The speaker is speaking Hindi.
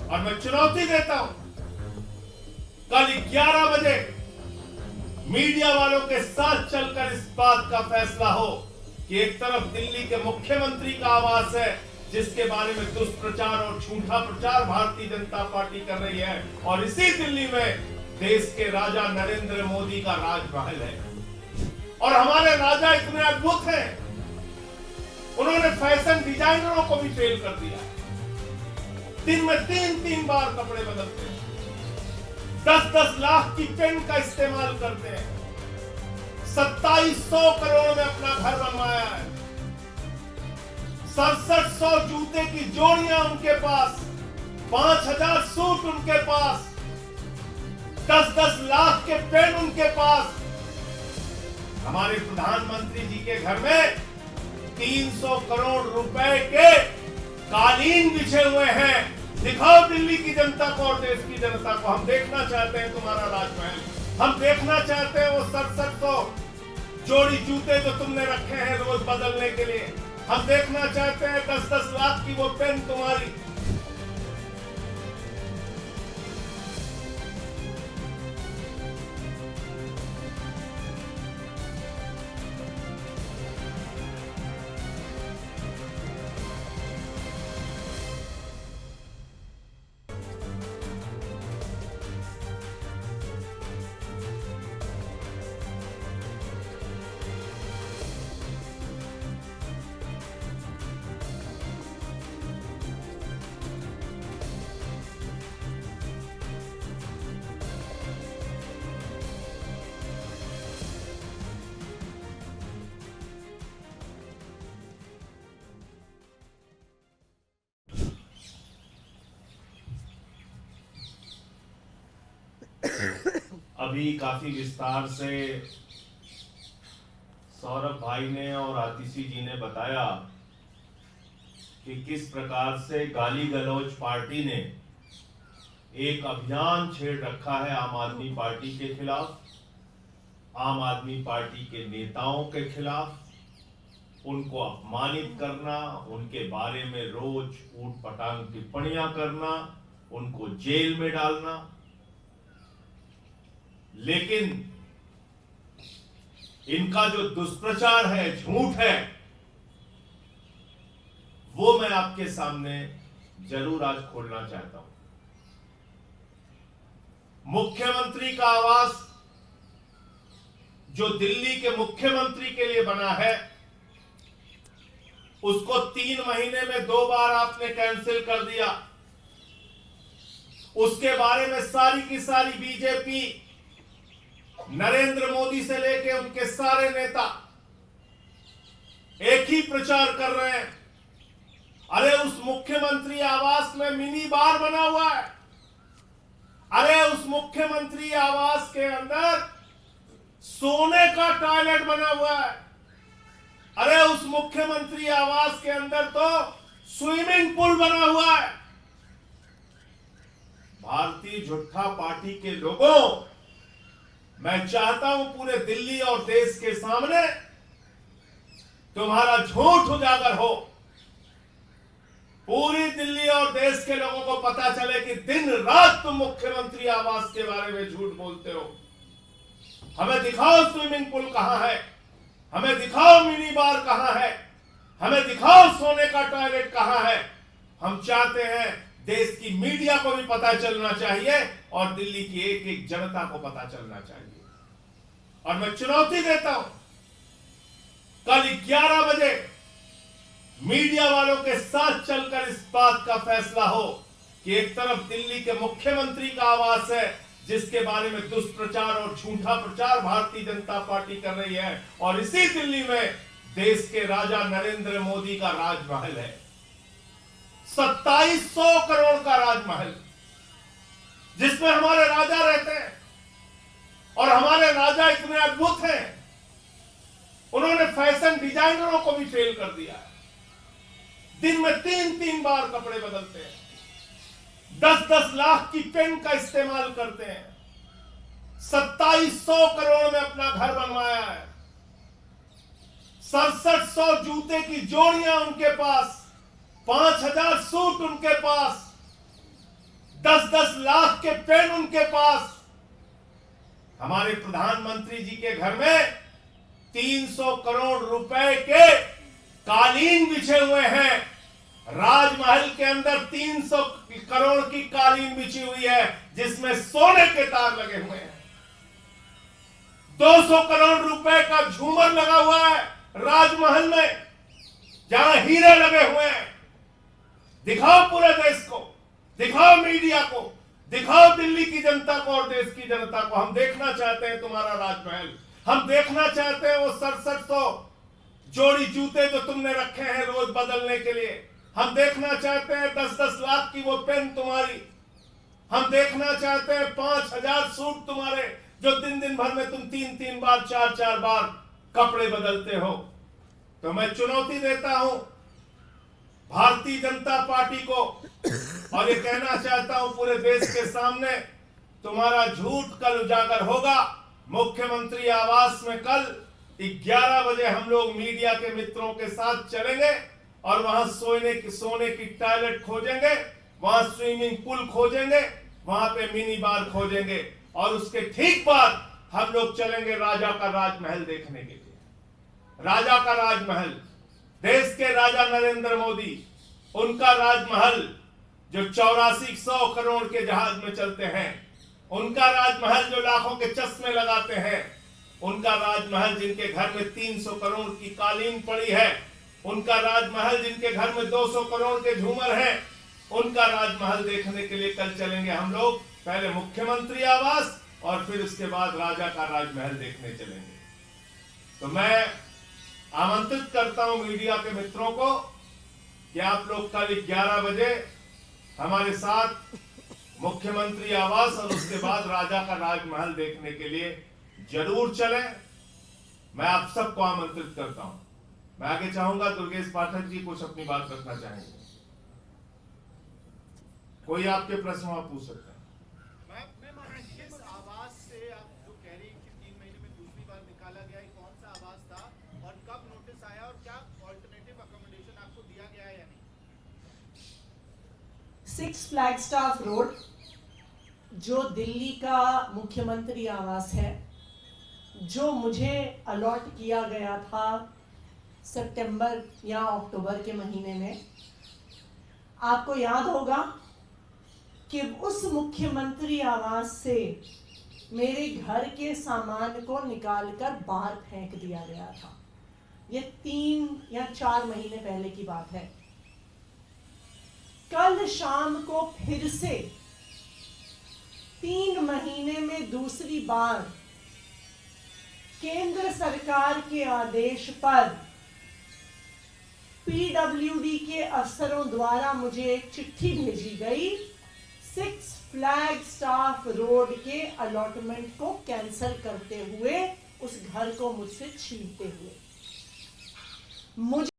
और मैं चुनौती देता हूं, कल 11 बजे मीडिया वालों के साथ चलकर इस बात का फैसला हो कि एक तरफ दिल्ली के मुख्यमंत्री का आवास है जिसके बारे में दुष्प्रचार और झूठा प्रचार भारतीय जनता पार्टी कर रही है, और इसी दिल्ली में देश के राजा नरेंद्र मोदी का राजमहल है। और हमारे राजा इतने अद्भुत हैं, उन्होंने फैशन डिजाइनरों को भी फेल कर दिया। दिन में 3-3 बार कपड़े बदलते हैं, 10-10 लाख की पेन का इस्तेमाल करते हैं, 2700 करोड़ में अपना घर बनवाया है, 6700 जूते की जोड़ियां उनके पास, 5000 सूट उनके पास, 10-10 लाख के पेन उनके पास। हमारे प्रधानमंत्री जी के घर में 300 करोड़ रुपए के कालीन बिछे हुए हैं। दिखाओ दिल्ली की जनता को और देश की जनता को, हम देखना चाहते हैं तुम्हारा राजमहल, हम देखना चाहते हैं वो 6700 जोड़ी जूते जो तुमने रखे हैं रोज बदलने के लिए, हम देखना चाहते हैं 10-10 लाख की वो पेन तुम्हारी। अभी काफी विस्तार से सौरभ भाई ने और आतिशी जी ने बताया कि किस प्रकार से गाली गलौज पार्टी ने एक अभियान छेड़ रखा है आम आदमी पार्टी के खिलाफ, आम आदमी पार्टी के नेताओं के खिलाफ, उनको अपमानित करना, उनके बारे में रोज ऊटपटांग टिप्पणियां करना, उनको जेल में डालना। लेकिन इनका जो दुष्प्रचार है, झूठ है, वो मैं आपके सामने जरूर आज खोलना चाहता हूं। मुख्यमंत्री का आवास जो दिल्ली के मुख्यमंत्री के लिए बना है, उसको 3 महीने में 2 बार आपने कैंसिल कर दिया। उसके बारे में सारी की सारी बीजेपी, नरेंद्र मोदी से लेके उनके सारे नेता एक ही प्रचार कर रहे हैं, अरे उस मुख्यमंत्री आवास में मिनी बार बना हुआ है, अरे उस मुख्यमंत्री आवास के अंदर सोने का टॉयलेट बना हुआ है, अरे उस मुख्यमंत्री आवास के अंदर तो स्विमिंग पूल बना हुआ है। भारतीय जनता पार्टी के लोगों, मैं चाहता हूं पूरे दिल्ली और देश के सामने तुम्हारा झूठ उजागर हो, पूरी दिल्ली और देश के लोगों को पता चले कि दिन रात तुम मुख्यमंत्री आवास के बारे में झूठ बोलते हो। हमें दिखाओ स्विमिंग पूल कहां है, हमें दिखाओ मिनी बार कहां है, हमें दिखाओ सोने का टॉयलेट कहां है। हम चाहते हैं देश की मीडिया को भी पता चलना चाहिए और दिल्ली की एक एक जनता को पता चलना चाहिए। और मैं चुनौती देता हूं, कल 11 बजे मीडिया वालों के साथ चलकर इस बात का फैसला हो कि एक तरफ दिल्ली के मुख्यमंत्री का आवास है जिसके बारे में दुष्प्रचार और झूठा प्रचार भारतीय जनता पार्टी कर रही है, और इसी दिल्ली में देश के राजा नरेंद्र मोदी का राजमहल है, 2700 करोड़ का राजमहल, जिसमें हमारे राजा रहते हैं। और हमारे राजा इतने अद्भुत हैं, उन्होंने फैशन डिजाइनरों को भी फेल कर दिया है। दिन में 3-3 बार कपड़े बदलते हैं, 10-10 लाख की पेन का इस्तेमाल करते हैं, 2700 करोड़ में अपना घर बनवाया है, 6700 जूते की जोड़ियां उनके पास, 5000 सूट उनके पास, 10-10 लाख के पेन उनके पास। हमारे प्रधानमंत्री जी के घर में 300 करोड़ रुपए के कालीन बिछे हुए हैं। राजमहल के अंदर 300 करोड़ की कालीन बिछी हुई है, जिसमें सोने के तार लगे हुए हैं। 200 करोड़ रुपए का झूमर लगा हुआ है राजमहल में, जहां हीरे लगे हुए हैं। दिखाओ पूरे देश को, दिखाओ मीडिया को, दिखाओ दिल्ली की जनता को और देश की जनता को। हम देखना चाहते हैं तुम्हारा राजमहल, हम देखना चाहते हैं वो 6700 जोड़ी जूते जो तुमने रखे हैं रोज बदलने के लिए। हम देखना चाहते हैं 10-10 लाख की वो पेन तुम्हारी। हम देखना चाहते हैं 5000 सूट तुम्हारे, जो दिन दिन भर में तुम 3-3 बार 4-4 बार कपड़े बदलते हो। तो मैं चुनौती देता हूं भारतीय जनता पार्टी को, और ये कहना चाहता हूं पूरे देश के सामने, तुम्हारा झूठ कल उजागर होगा। मुख्यमंत्री आवास में कल 11 बजे हम लोग मीडिया के मित्रों के साथ चलेंगे और वहां सोने की टॉयलेट खोजेंगे, वहां स्विमिंग पूल खोजेंगे, वहां पे मिनी बार खोजेंगे, और उसके ठीक बाद हम लोग चलेंगे राजा का राजमहल देखने के लिए। राजा का राजमहल, देश के राजा नरेंद्र मोदी, उनका राजमहल जो 8400 करोड़ के जहाज में चलते हैं, उनका राजमहल जो लाखों के चश्मे लगाते हैं, उनका राजमहल जिनके घर में 300 करोड़ की कालीन पड़ी है, उनका राजमहल जिनके घर में 200 करोड़ के झूमर हैं, उनका राजमहल देखने के लिए कल चलेंगे हम लोग। पहले मुख्यमंत्री आवास और फिर उसके बाद राजा का राजमहल देखने चलेंगे। तो मैं आमंत्रित करता हूं मीडिया के मित्रों को कि आप लोग कल 11 बजे हमारे साथ मुख्यमंत्री आवास और उसके बाद राजा का राजमहल देखने के लिए जरूर चलें। मैं आप सबको आमंत्रित करता हूं। मैं आगे चाहूंगा दुर्गेश पाठक जी कुछ अपनी बात रखना चाहेंगे। कोई आपके प्रश्न आप पूछ सकते हैं। इस आवाज से आप जो कह रही हैं कि 3 महीने में दूसरी बार निकाला गया है, कौन सा आवाज था और कब नोटिस आया और क्या ऑल्टरनेटिव अकोमोडेशन आपको दिया गया है या नहीं? 6 फ्लैगस्टाफ रोड, जो दिल्ली का मुख्यमंत्री आवास है, जो मुझे अलॉट किया गया था सितंबर या अक्टूबर के महीने में। आपको याद होगा कि उस मुख्यमंत्री आवास से मेरे घर के सामान को निकालकर बाहर फेंक दिया गया था। ये 3 या 4 महीने पहले की बात है। कल शाम को फिर से 3 महीने में दूसरी बार केंद्र सरकार के आदेश पर पीडब्ल्यूडी के अफसरों द्वारा मुझे एक चिट्ठी भेजी गई 6 फ्लैगस्टाफ रोड के अलॉटमेंट को कैंसिल करते हुए, उस घर को मुझसे छीनते हुए। मुझे